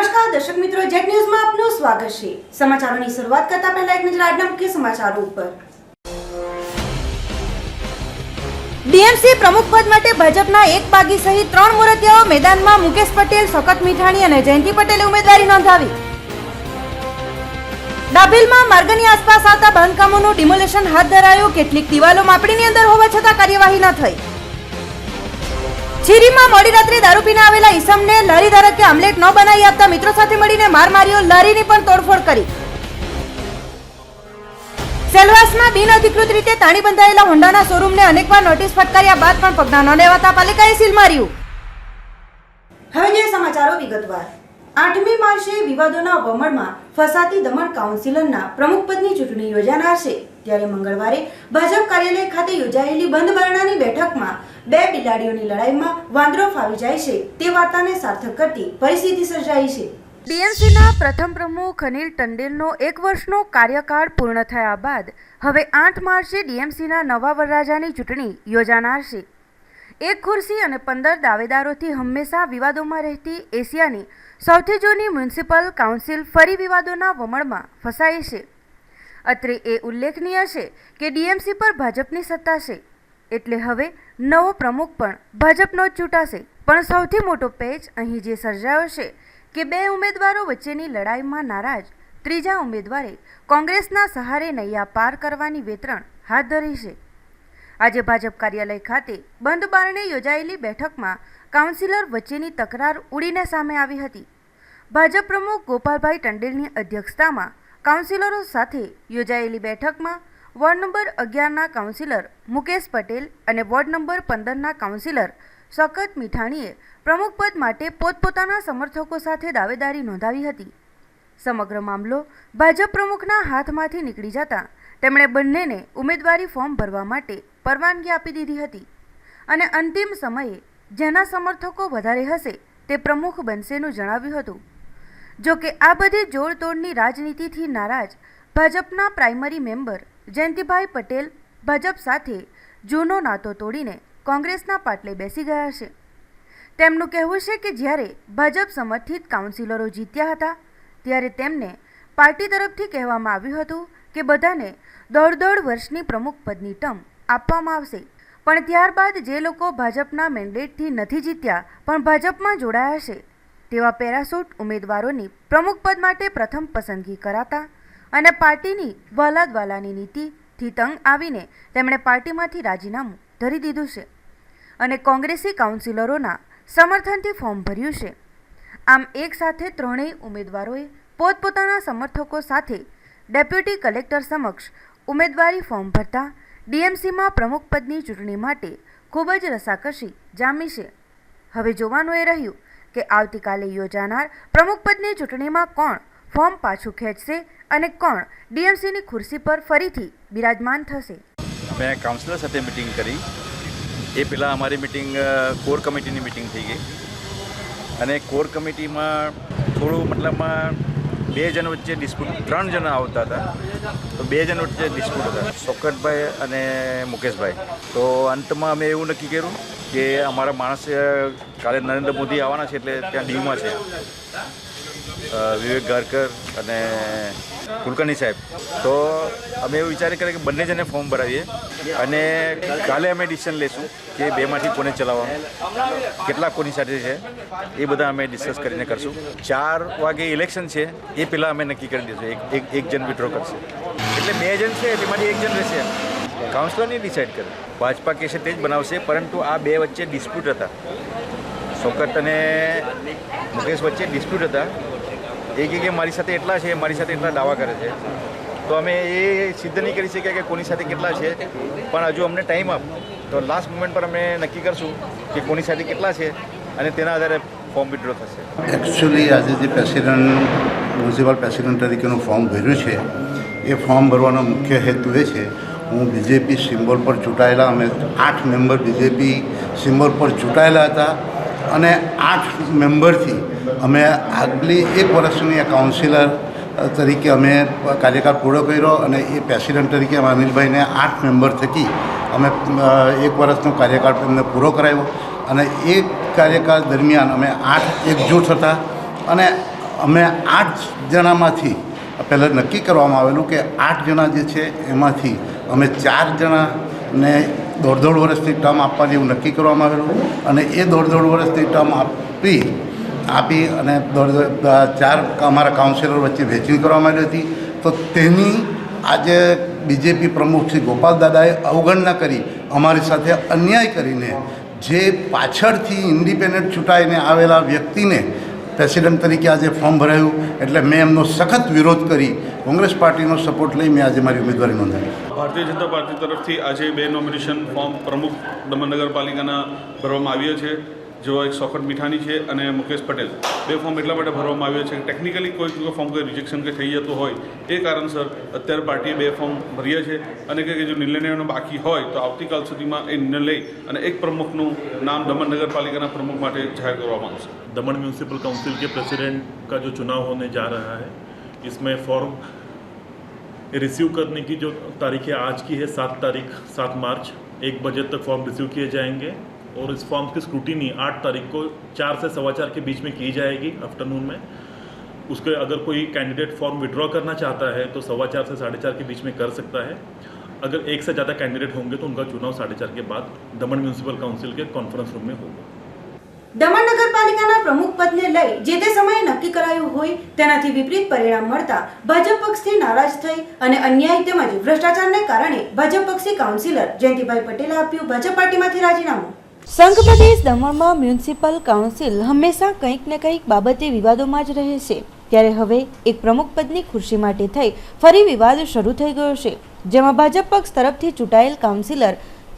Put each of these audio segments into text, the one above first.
નમસ્કાર દર્શક મિત્રો, જેટ ન્યૂઝમાં આપનું સ્વાગત છે। સમાચારોની શરૂઆત કરતા પહેલા એક નજર આજના મુખ્ય સમાચારો ઉપર। ડીએમસી પ્રમુખ પદ માટે ભાજપના એક બાગી સહિત 3 મોરતિયાઓ મેદાનમાં મુકેશ પટેલ, શોકત મીઠાણી અને જયંતિ પટેલે ઉમેદવારી નોંધાવી। ડાભેલમાં માર્ગની આસપાસ આવતા બાંધકામોનું ડિમોલેશન હાથ ધરાયું। કેટલીક દિવાલો માપણીની અંદર હોવા છતાં કાર્યવાહી ન થઈ। ચીરીમાં મોડી રાત્રે દારૂ પીને આવેલા ઈસમને લારી ધારકે આમલેટ ન બનાવી આપતા મિત્રો સાથે મળીને માર માર્યો। લારીની પણ તોડફોડ કરી। સેલવાસમાં બિનઅધિકૃત રીતે તાણી બંધાયેલા હોન્ડાના શોરૂમને અનેકવાર નોટિસ ફટકાર્યા બાદ પણ પગલાં ન લેવાતા પાલિકાએ સીલ માર્યું। હવે જે સમાચારો વિગતવાર। 8મી માર્ચે વિવાદોના વમળમાં ફસાતી દમણ કાઉન્સિલરના પ્રમુખ પદની ચૂંટણી યોજાનાર છે, ત્યારે મંગળવારે ભાજપ કાર્યાલય ખાતે યોજાયેલી બંધ બારણાની બેઠકમાં બે બિલાડીઓની લડાઈમાં વાંદરો ફાવી જાય છે તે વાર્તાને સાર્થક કરતી પરિસ્થિતિ સર્જાઈ છે। ડીએમસીના પ્રથમ પ્રમુખ અનિલ ટંડેલનો 1 વર્ષનો કાર્યકાળ પૂર્ણ થયા બાદ હવે 8 માર્ચે ડીએમસીના નવા વરરાજાની ચૂંટણી યોજાનાર છે। 1 ખુરશી અને 15 દાવેદારોથી હંમેશા વિવાદોમાં રહેતી એશિયાની સૌથી જૂની મ્યુનિસિપલ કાઉન્સિલ ફરી વિવાદોના વમળમાં ફસાઈ છે। અત્રે એ ઉલ્લેખનીય છે કે ડીએમસી પર ભાજપની સત્તા છે, એટલે હવે નવો પ્રમુખ પણ ભાજપનો જ ચૂંટાશે। પણ સૌથી મોટો પેચ અહીં જે સર્જાયો છે કે 2 ઉમેદવારો વચ્ચેની લડાઈમાં નારાજ ત્રીજા ઉમેદવારે કોંગ્રેસના સહારે નૈયા પાર કરવાની વેતરણ હાથ ધરી છે। આજે ભાજપ કાર્યાલય ખાતે બંધ બારણે યોજાયેલી બેઠકમાં કાઉન્સિલર વચ્ચેની તકરાર ઉડીને સામે આવી હતી। ભાજપ પ્રમુખ ગોપાલભાઈ ટંડેલની અધ્યક્ષતામાં કાઉન્સિલરો સાથે યોજાયેલી બેઠકમાં વોર્ડ નંબર 11ના કાઉન્સિલર મુકેશ પટેલ અને વોર્ડ નંબર 15ના કાઉન્સિલર શોકત મીઠાણીએ પ્રમુખ પદ માટે પોતપોતાના સમર્થકો સાથે દાવેદારી નોંધાવી હતી। સમગ્ર મામલો ભાજપ પ્રમુખના હાથમાંથી નીકળી જતા તેમણે બંનેને ઉમેદવારી ફોર્મ ભરવા માટે પરવાનગી આપી દીધી હતી અને અંતિમ સમયે જેના સમર્થકો વધારે હશે તે પ્રમુખ બનશેનું જણાવ્યું હતું। જો કે આ બધી જોડતોડની રાજનીતિથી નારાજ ભાજપના પ્રાઇમરી મેમ્બર જયંતિભાઈ પટેલ ભાજપ સાથે જૂનો નાતો તોડીને કોંગ્રેસના પાટલે બેસી ગયા છે। તેમનું કહેવું છે કે જ્યારે ભાજપ સમર્થિત કાઉન્સિલરો જીત્યા હતા ત્યારે તેમને પાર્ટી તરફથી કહેવામાં આવ્યું હતું કે બધાને 1.5 વર્ષની પ્રમુખ પદની ટર્મ આપવામાં આવશે, પણ ત્યારબાદ જે લોકો ભાજપના મેન્ડેટથી નથી જીત્યા પણ ભાજપમાં જોડાયા છે તેવા પેરાશૂટ ઉમેદવારોની પ્રમુખ પદ માટે પ્રથમ પસંદગી કરાતા અને પાર્ટીની વહાલાદવાલાની નીતિથી તંગ આવીને તેમણે પાર્ટીમાંથી રાજીનામું ધરી દીધું છે અને કોંગ્રેસી કાઉન્સિલરોના સમર્થનથી ફોર્મ ભર્યું છે। આમ એક સાથે ત્રણેય ઉમેદવારોએ પોતપોતાના સમર્થકો સાથે ડેપ્યુટી કલેક્ટર સમક્ષ ઉમેદવારી ફોર્મ ભરતા ડીએમસીમાં પ્રમુખ પદની ચૂંટણી માટે ખૂબ જ રસાકસી જામી છે। હવે જોવાનું એ રહ્યું કે આવતીકાલે યોજાનાર પ્રમુખ પદની ચૂંટણીમાં કોણ ફોર્મ પાછું ખેંચશે અને કોણ ડીએમસીની ખુરશી પર ફરીથી બિરાજમાન થશે। અમે કાઉન્સિલર સાથે મિટિંગ કરી એ પહેલાં અમારી મિટિંગ કોર કમિટીની મિટિંગ થઈ ગઈ અને કોર કમિટીમાં થોડું મતલબમાં 2 જણ વચ્ચે ડિસ્પ્યુટ 3 જણ આવતા હતા તો 2 જણ વચ્ચે ડિસ્પ્યુટ હતા, શોકતભાઈ અને મુકેશભાઈ। તો અંતમાં અમે એવું નક્કી કર્યું કે અમારા માણસ કાલે નરેન્દ્ર મોદી આવવાના છે એટલે ત્યાં દીવમાં છે વિવેક ગારકર અને કુલકર્ણી સાહેબ, તો અમે એવું વિચાર કરીએ કે બંને જણે ફોર્મ ભરાવીએ અને કાલે અમે ડિસિઝન લેશું કે 2માંથી કોને ચલાવવાનું, કેટલા કોની સાથે છે એ બધા અમે ડિસ્કસ કરીને કરશું। 4 વાગે ઇલેક્શન છે એ પહેલાં અમે નક્કી કરી દઈશું એક જણ વિડ્રો કરશે એટલે 2 જણ છે તેમાંથી 1 જણ રહેશે। કાઉન્સિલરની ડિસાઇડ કરે, ભાજપા કહેશે તે જ બનાવશે, પરંતુ આ 2 વચ્ચે ડિસ્પ્યુટ હતા, શોકત અને મુકેશ વચ્ચે ડિસ્પ્યુટ હતા। એક કે મારી સાથે એટલા છે, મારી સાથે એટલા દાવા કરે છે, તો અમે એ સિદ્ધ નહીં કરી શકીએ કે કોની સાથે કેટલા છે, પણ હજુ અમને ટાઈમ આપ તો લાસ્ટ મોમેન્ટ પર અમે નક્કી કરશું કે કોની સાથે કેટલા છે અને તેના આધારે ફોર્મ વિડ્રો થશે। એકચ્યુઅલી આજે જે મ્યુનિસિપલ પ્રેસિડેન્ટ તરીકેનું ફોર્મ ભર્યું છે એ ફોર્મ ભરવાનો મુખ્ય હેતુ એ છે, હું બીજેપી સિમ્બોલ પર ચૂંટાયેલા, અમે 8 મેમ્બર બીજેપી સિમ્બોલ પર ચૂંટાયેલા હતા અને 8 મેમ્બરથી અમે આગલી 1 વર્ષની કાઉન્સિલર તરીકે અમે કાર્યકાળ પૂરો કર્યો અને એ પ્રેસિડેન્ટ તરીકે અનિલભાઈને 8 મેમ્બર થકી અમે 1 વર્ષનો કાર્યકાળ એમને પૂરો કરાવ્યો અને એ કાર્યકાળ દરમિયાન અમે 8 એકજૂટ હતા અને અમે 8 જણામાંથી પહેલાં નક્કી કરવામાં આવેલું કે 8 જણા જે છે એમાંથી અમે 4 જણાને 1.5 વર્ષની ટર્મ આપવાની એવું નક્કી કરવામાં આવેલું અને એ 1.5 વર્ષની ટર્મ આપી અને 4 અમારા કાઉન્સિલર વચ્ચે વહેંચણી કરવામાં આવી હતી. તો તેની આજે બીજેપી પ્રમુખ શ્રી ગોપાલ દાદાએ અવગણના કરી અમારી સાથે અન્યાય કરીને જે પાછળથી ઇન્ડિપેન્ડન્ટ ચૂંટાઈને આવેલા વ્યક્તિને પ્રેસિડેન્ટ તરીકે આજે ફોર્મ ભરાયું એટલે મેં એમનો સખત વિરોધ કરી કોંગ્રેસ પાર્ટીનો સપોર્ટ લઈ મેં આજે મારી ઉમેદવારી નોંધાવી. ભારતીય જનતા પાર્ટી તરફથી આજે 2 નોમિનેશન ફોર્મ પ્રમુખ દમણ નગરપાલિકાના ભરવામાં આવ્યા છે, જેઓ એક શોકત મીઠાની છે અને મુકેશ પટેલ. 2 ફોર્મ એટલા માટે ભરવામાં આવ્યા છે કે ટેકનિકલી કોઈ ફોર્મ કોઈ રિજેક્શન કે થઈ જતું હોય એ કારણસર અત્યારે પાર્ટીએ 2 ફોર્મ ભર્યા છે અને કે જો નિર્ણય લેવાનો બાકી હોય તો આવતીકાલ સુધીમાં એ નિર્ણય લઈ અને એક પ્રમુખનું નામ દમણ નગરપાલિકાના પ્રમુખ માટે જાહેર કરવામાં આવશે. दमन म्यूनसिपल काउंसिल के प्रेसिडेंट का जो चुनाव होने जा रहा है, इसमें फॉर्म रिसीव करने की जो तारीख है आज की है 7 मार्च 1 बजे तक फॉर्म रिसीव किए जाएंगे और इस फॉर्म की स्क्रूटिनी 8 तारीख को 4 से 4:15 के बीच में की जाएगी आफ्टरनून में. उसके अगर कोई कैंडिडेट फॉर्म विड्रॉ करना चाहता है तो 4:15 से 4:30 के बीच में कर सकता है. अगर एक से ज़्यादा कैंडिडेट होंगे तो उनका चुनाव 4:30 के बाद दमन म्यूनसिपल काउंसिल के कॉन्फ्रेंस रूम में होगा. દમણ નગરપાલિકાના પ્રમુખ પદને લઈ જે તે સમયે નક્કી કરાયું હોય તેનાથી વિપરીત પરિણામ મળતા ભાજપ પક્ષથી નારાજ થઈ અને અન્યાય તેમજ ભ્રષ્ટાચારને કારણે ભાજપ પક્ષી કાઉન્સિલર જયંતિભાઈ પટેલે આપ્યું ભાજપ પાર્ટીમાંથી રાજીનામું. સંઘ પ્રદેશ દમણમાં મ્યુનિસિપલ કાઉન્સિલ હંમેશા કંઈક ને કંઈક બાબતે વિવાદોમાં જ રહે છે, ત્યારે હવે એક પ્રમુખ પદની ખુરશી માટે થઈ ફરી વિવાદ શરૂ થઈ ગયો છે, જેમાં ભાજપ પક્ષ તરફથી ચૂંટાયેલ કાઉન્સિલર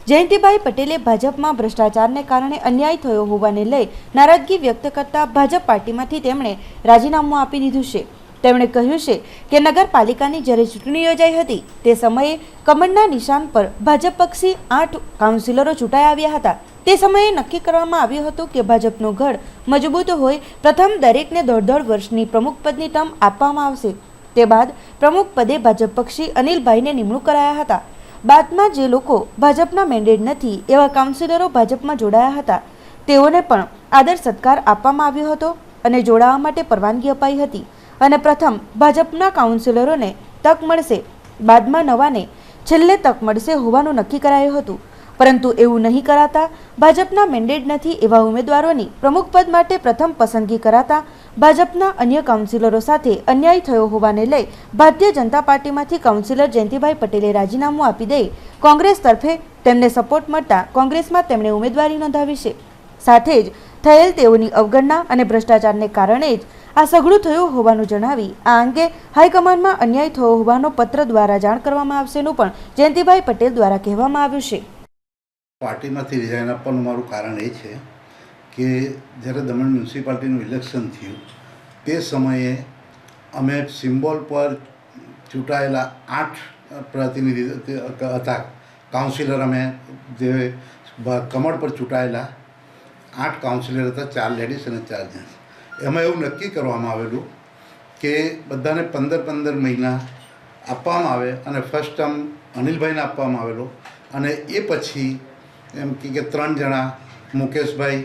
જયંતિભાઈ પટેલે ભાજપમાં ભ્રષ્ટાચારને કારણે અન્યાય થયો હોવાને લઈ નારાજગી વ્યક્ત કરતા ભાજપ પાર્ટીમાંથી તેમણે રાજીનામું આપી દીધું છે. તેમણે કહ્યું છે કે નગરપાલિકાની જ્યારે ચૂંટણી યોજાઈ હતી તે સમયે કમળના નિશાન પર ભાજપ પક્ષી 8 કાઉન્સિલરો ચૂંટાઈ આવ્યા હતા. તે સમયે નક્કી કરવામાં આવ્યું હતું કે ભાજપનું ગઢ મજબૂત હોય પ્રથમ દરેકને 1.5 વર્ષની પ્રમુખ પદની ટર્મ આપવામાં આવશે. તે બાદ પ્રમુખ પદે ભાજપ પક્ષી અનિલભાઈને નિમણૂક કરાયા હતા. બાદમાં જે લોકો ભાજપના મેન્ડેટ નથી એવા કાઉન્સિલરો ભાજપમાં જોડાયા હતા તેઓને પણ આદર સત્કાર આપવામાં આવ્યો હતો અને જોડાવા માટે પરવાનગી અપાઈ હતી અને પ્રથમ ભાજપના કાઉન્સિલરોને તક મળશે, બાદમાં નવાને છેલ્લે તક મળશે હોવાનું નક્કી કરાયું હતું. પરંતુ એવું નહીં કરાતા ભાજપના મેન્ડેટ નથી એવા ઉમેદવારોની પ્રમુખ પદ માટે પ્રથમ પસંદગી કરાતા ભાજપના અન્ય કાઉન્સિલરો સાથે અન્યાય થયો હોવાને લઈ ભારતીય જનતા પાર્ટીમાંથી કાઉન્સિલર જયંતિભાઈ પટેલે રાજીનામું આપી દઈ કોંગ્રેસ તરફે તેમને સપોર્ટ મળતા કોંગ્રેસમાં તેમણે ઉમેદવારી નોંધાવી છે. સાથે જ થયેલ તેઓની અવગણના અને ભ્રષ્ટાચારને કારણે જ આ સઘળું થયું હોવાનું જણાવી આ અંગે હાઈકમાન્ડમાં અન્યાય થયો હોવાનો પત્ર દ્વારા જાણ કરવામાં આવશેનું પણ જયંતિભાઈ પટેલ દ્વારા કહેવામાં આવ્યું છે. પાર્ટીમાંથી રિઝાઇન આપવાનું મારું કારણ એ છે કે જ્યારે દમણ મ્યુનિસિપાલિટીનું ઇલેક્શન થયું તે સમયે અમે સિમ્બોલ પર ચૂંટાયેલા 8 પ્રતિનિધિ હતા કાઉન્સિલર, અમે જે કમળ પર ચૂંટાયેલા 8 કાઉન્સિલર હતા, 4 લેડીઝ અને 4 જેન્ટ્સ. એમાં એવું નક્કી કરવામાં આવેલું કે બધાને 15 મહિના આપવામાં આવે અને ફર્સ્ટ ટર્મ અનિલભાઈને આપવામાં આવેલો અને એ પછી એમ કે 3 જણા મુકેશભાઈ,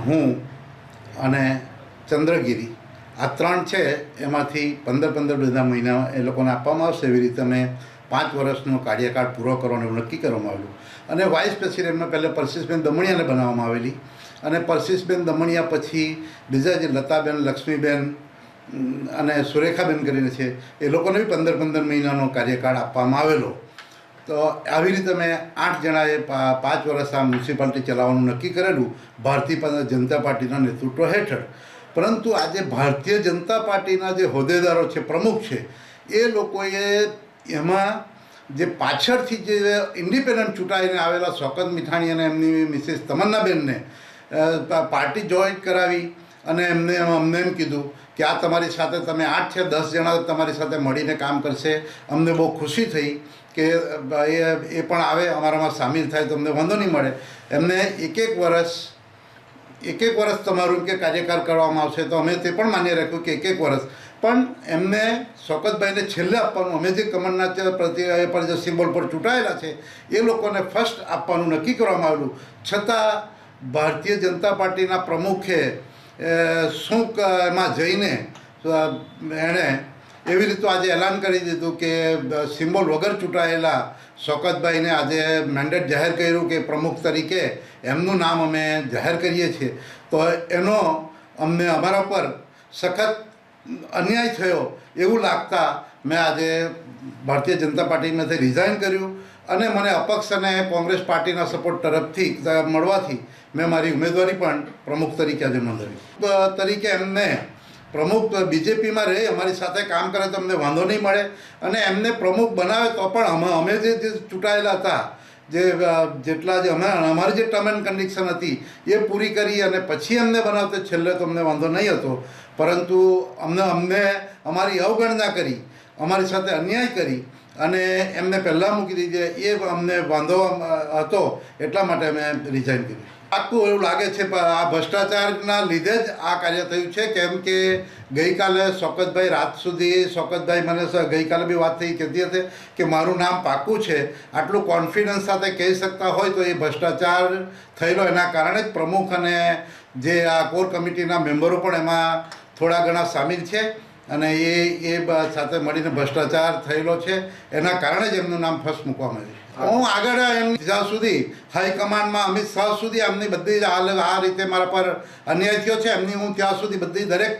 હું અને ચંદ્રગીરી આ 3 છે એમાંથી 15 બધા મહિના એ લોકોને આપવામાં આવશે. એવી રીતે અમે 5 વર્ષનો કાર્યકાળ પૂરો કરવાનું એવું નક્કી કરવામાં આવેલું અને વાઇસ પ્રેસિડેન્ટમાં પહેલાં પરસીસબેન દમણિયાને બનાવવામાં આવેલી અને પરસીસબેન દમણિયા પછી બીજા જે લતાબેન, લક્ષ્મીબેન અને સુરેખાબેન કરીને છે એ લોકોને બી 15 મહિનાનો કાર્યકાળ આપવામાં આવેલો. તો આવી રીતે મેં 8 જણાએ 5 વર્ષ આ મ્યુનિસિપાલિટી ચલાવવાનું નક્કી કરેલું ભારતીય જનતા પાર્ટીના નેતૃત્વ હેઠળ. પરંતુ આજે ભારતીય જનતા પાર્ટીના જે હોદ્દેદારો છે, પ્રમુખ છે, એ લોકોએ એમાં જે પાછળથી જે ઇન્ડિપેન્ડન્ટ ચૂંટાઈને આવેલા શોકત મીઠાણી અને એમની મિસિસ તમન્નાબેનને પાર્ટી જોઈન કરાવી અને અમને એમ કીધું કે આ તમારી સાથે તમે 8 છે 10 જણા તમારી સાથે મળીને કામ કરશે. અમને બહુ ખુશી થઈ કે એ પણ આવે, અમારામાં સામેલ થાય તો અમને વાંધો નહીં મળે. એમને એક વર્ષ તમારું કે કાર્યકાળ કરવામાં આવશે તો અમે તે પણ માન્ય રાખ્યું કે 1 વર્ષ, પણ એમને શોકતભાઈને છેલ્લે આપવાનું, અમે જે કમળના પર જે સિમ્બોલ પર ચૂંટાયેલા છે એ લોકોને ફર્સ્ટ આપવાનું નક્કી કરવામાં આવેલું. છતાં ભારતીય જનતા પાર્ટીના પ્રમુખે શું એમાં જઈને એણે એવી રીતે આજે એલાન કરી દીધું કે સિમ્બોલ વગર ચૂંટાયેલા શોકતભાઈને આજે મેન્ડેટ જાહેર કર્યું કે પ્રમુખ તરીકે એમનું નામ અમે જાહેર કરીએ છીએ. તો એનો અમને અમારા પર સખત અન્યાય થયો એવું લાગતા મેં આજે ભારતીય જનતા પાર્ટીમાંથી રિઝાઇન કર્યું અને મને અપક્ષ અને કોંગ્રેસ પાર્ટીના સપોર્ટ તરફથી મળવાથી મેં મારી ઉમેદવારી પણ પ્રમુખ તરીકે આજે નોંધાવી. તરીકે એમને પ્રમુખ બીજેપીમાં રહી અમારી સાથે કામ કરે તો અમને વાંધો નહીં મળે અને એમને પ્રમુખ બનાવે તો પણ અમે જે ચૂંટાયેલા હતા જેટલા જે અમારી જે ટર્મ એન્ડ કન્ડિશન હતી એ પૂરી કરી અને પછી એમને બનાવતે છેલ્લે તો અમને વાંધો નહીં હતો, પરંતુ અમને અમારી અવગણના કરી, અમારી સાથે અન્યાય કરી અને એમને પહેલાં મૂકી દીધી. એ અમને વાંધો હતો એટલા માટે અમે રિઝાઇન કર્યું. આખું એવું લાગે છે આ ભ્રષ્ટાચારના લીધે જ આ કાર્ય થયું છે. કેમ કે ગઈકાલે શોકતભાઈ રાત સુધી શોકતભાઈ મને ગઈકાલે બી વાત થઈ કહેતી હતી કે મારું નામ પાક્કું છે. આટલું કોન્ફિડન્સ સાથે કહી શકતા હોય તો એ ભ્રષ્ટાચાર થયેલો એના કારણે જ પ્રમુખ અને જે આ કોર કમિટીના મેમ્બરો પણ એમાં થોડા ઘણા સામેલ છે અને એ સાથે મળીને ભ્રષ્ટાચાર થયેલો છે. એના કારણે જ એમનું નામ ફર્સ્ટ મૂકવામાં આવ્યું. હું આગળ એમ જ્યાં સુધી હાઈકમાન્ડમાં અમિત શાહ સુધી એમની બધી આ રીતે મારા પર અન્યાય થયો છે એમની હું ત્યાં સુધી બધી દરેક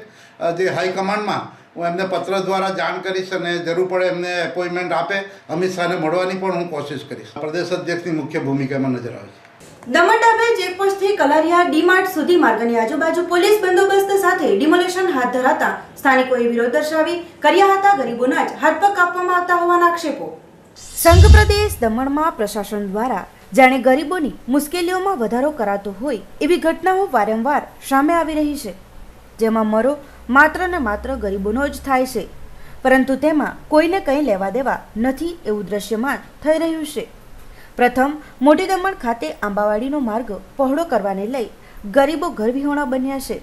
જે હાઈકમાન્ડમાં હું એમને પત્ર દ્વારા જાણ કરીશ અને જરૂર પડે એમને એપોઇન્ટમેન્ટ આપે અમિત શાહને મળવાની પણ હું કોશિશ કરીશ. પ્રદેશ અધ્યક્ષની મુખ્ય ભૂમિકામાં નજર આવે છે. દમણ ડાબે ચેકપોસ્ટથી કલારિયા ડી-માર્ટ સુધી માર્ગની આજુબાજુ પોલીસ બંદોબસ્ત સાથે ડિમોલેશન હાથ ધરાતા સ્થાનિકોએ વિરોધ દર્શાવી કર્યા હતા ગરીબોના જ હાથ પગ કાપવામાં આવતા હોવાના આક્ષેપો. સંઘ પ્રદેશ દમણમાં પ્રશાસન દ્વારા જાણે ગરીબોની મુશ્કેલીઓમાં વધારો કરાતો હોય એવી ઘટનાઓ વારંવાર સામે આવી રહી છે, જેમાં મરો માત્ર ને માત્ર ગરીબોનો જ થાય છે, પરંતુ તેમાં કોઈને કંઈ લેવા દેવા નથી એવું દ્રશ્યમાન થઈ રહ્યું છે. પ્રથમ મોટી દમણ ખાતે આંબાવાડીનો માર્ગ પહોળો કરવાને લઈ ગરીબો ઘરવિહોણા બન્યા છે.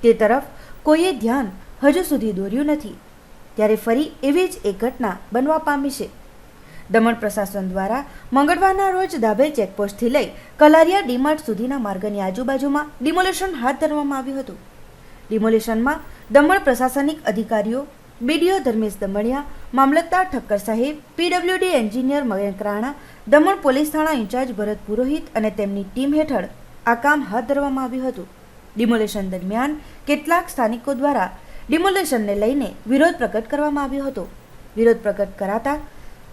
તે તરફ કોઈએ ધ્યાન હજુ સુધી દોર્યું નથી, ત્યારે ફરી એવી જ એક ઘટના બનવા પામી છે. દમણ પ્રશાસન દ્વારા મંગળવારના રોજ દાભેલ ચેકપોસ્ટથી લઈ કલારિયા ડી-માર્ટ સુધીના માર્ગની આજુબાજુમાં ડિમોલેશન હાથ ધરવામાં આવ્યું હતું. ડિમોલેશનમાં દમણ પ્રશાસનિક અધિકારીઓ, બીડીઓ ધર્મેશ દમણિયા, મામલતદાર ઠક્કર સાહેબ, PWD engineer Mayank Rana, Daman police થાણા ઇન્ચાર્જ ભરત પુરોહિત અને તેમની ટીમ હેઠળ આ કામ હાથ ધરવામાં આવ્યું હતું. ડિમોલેશન દરમિયાન કેટલાક સ્થાનિકો દ્વારા ડિમોલેશનને લઈને વિરોધ પ્રગટ કરવામાં આવ્યો હતો. વિરોધ પ્રગટ કરાતા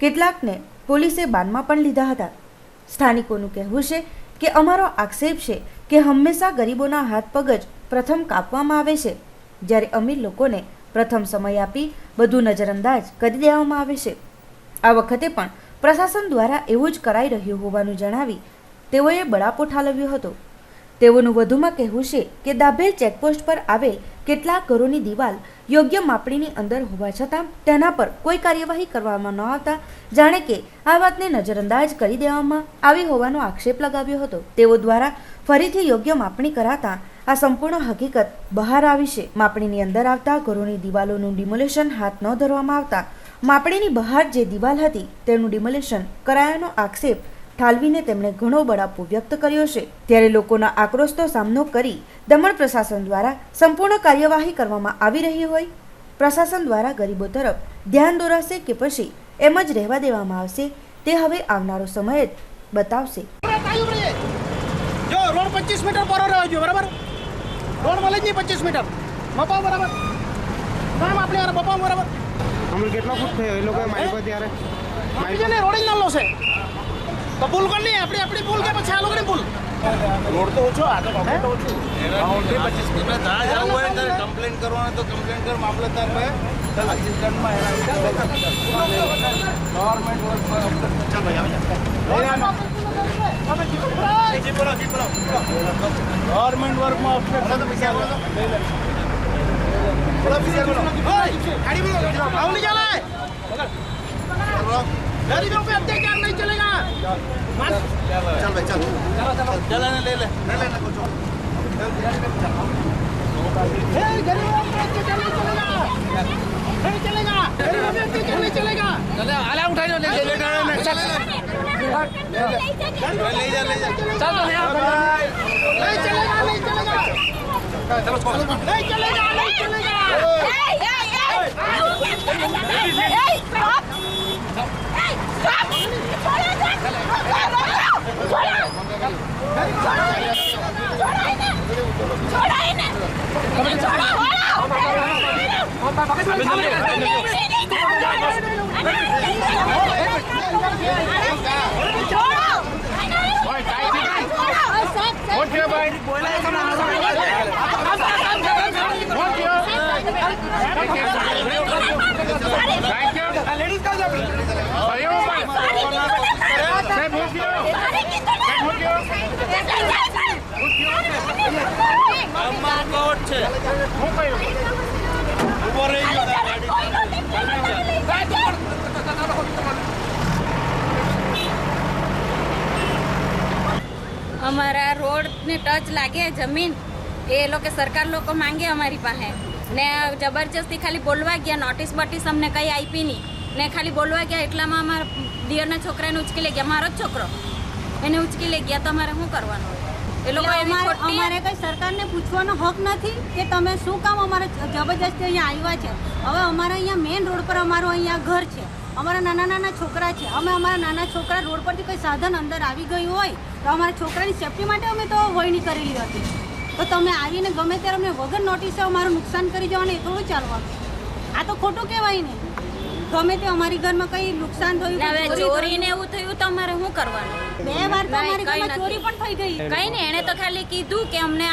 કેટલાકને પોલીસે બાનમાં પણ લીધા હતા. સ્થાનિકોનું કહેવું છે કે અમારો આક્ષેપ છે કે હંમેશા ગરીબોના હાથ પગ જ પ્રથમ કાપવામાં આવે છે, જ્યારે અમીર લોકોને પ્રથમ સમય આપી બધું નજરઅંદાજ કરી દેવામાં આવે છે. આ વખતે પણ પ્રશાસન દ્વારા એવું જ કરાઈ રહ્યું હોવાનું જણાવી તેઓએ બળાપો ઠાલવ્યો હતો. તેઓનું વધુમાં કહેવું છે કે દાભેલ ચેકપોસ્ટ પર આવેલ કેટલાક ઘરોની દિવાલ યોગ્ય માપણીની અંદર હોવા છતાં તેના પર કોઈ કાર્યવાહી કરવામાં ન આવતા જાણે કે આ વાતને નજરઅંદાજ કરી દેવામાં આવી હોવાનો આક્ષેપ લગાવ્યો હતો. તેઓ દ્વારા ફરીથી યોગ્ય માપણી કરાતા આ સંપૂર્ણ હકીકત બહાર આવી છે. માપણીની અંદર આવતા ઘરોની દિવાલોનું ડિમોલેશન હાથ ન ધરવામાં આવતા માપણીની બહાર જે દિવાલ હતી તેનું ડિમોલેશન કરાયાનો આક્ષેપ ઠાલવીને તેમણે ઘણો બળાપો વ્યક્ત કર્યો છે. ત્યારે લોકોના આક્રોશનો સામનો કરી દમણ પ્રશાસન દ્વારા સંપૂર્ણ કાર્યવાહી કરવામાં આવી રહી હોય પ્રશાસન દ્વારા ગરીબો તરફ ધ્યાન દોરાશે કે પછી એમ જ રહેવા દેવામાં આવશે તે હવે આવનારો સમય જ બતાવશે. જો રોડ 25 મીટર પર રહ્યો છે, બરાબર? રોડ મળે જ નહીં 25 મીટર મપાવ, બરાબર? કામ આપણે યાર મપાવ, બરાબર? હમણાં કેટલો ફૂટ થયો એ લોકોએ મારી પર ત્યારે મારી ને રોડ જ નાલો છે તો પુલ કોણ નહીં આપણી પુલ કે પછી આ લોકોની પુલ રોડ તો ઓછો આ તો કમ્પ્લેન ઓછું બાઉન્ડ્રી 25 મીટર જहाँ જવું હોય ત્યારે કમ્પ્લેન કરવાનો તો કમ્પ્લેન કર મામલતદાર पे અસિસ્ટન્ટમાં ગવર્મેન્ટ વર્ક ચાલ ભાઈ આવી गवर्नमेंट वर्क में ऑब्जेक्शन नहीं चला है, गरीबों पे अत्याचार नहीं चलेगा. चल भाई चल चल ले ले कुछ गरीबों पे अत्याचार नहीं चलेगा, नहीं चलेगा. गरीबों पे अत्याचार नहीं चलेगा. चले आला उठाई लो, ले ले ले चल ले जा चल नहीं चलेगा, नहीं चलेगा. नहीं चलेगा, नहीं चलेगा। અમારા રોડને ટચ લાગે જમીન એ લોકો સરકાર લોકો માંગે અમારી પાસે ને જબરજસ્તી ખાલી બોલવા ગયા, નોટિસ બટીસ અમને કંઈ આપી નહીં ને ખાલી બોલવા ગયા એટલામાં અમારા દિયરના છોકરાને ઉચકી લઈ ગયા. મારો જ છોકરો એને ઉચકી લઈ ગયા. તો અમારે શું કરવાનું? એ લોકો અમારે કઈ સરકારને પૂછવાનો હક નથી કે તમે શું કામ અમારે જબરજસ્તી અહીંયા આવ્યા છે. હવે અમારા અહીંયા મેઇન રોડ પર અમારું અહીંયા ઘર છે, અમારા નાના નાના છોકરા છે. અમે અમારા નાના છોકરા રોડ પરથી કોઈ સાધન અંદર આવી ગયું હોય તો અમારા છોકરાની સેફટી માટે અમે તો વળણી કરેલી હતી. તો તમે આવીને ગમે ત્યારે અમને વગર નોટિસે અમારું નુકસાન કરી જવાનું એ થોડું ચાલવાનું. આ તો ખોટું કહેવાય ને. ગમે તે અમારી ઘરમાં કઈ નુકસાન થયું, હવે ચોરીને એવું થયું તો અમારે શું કરવાનું? 2 વાર તો અમારી ઘરમાં ચોરી પણ થઈ ગઈ. કઈ ને એને તો ખાલી કીધું કે અમને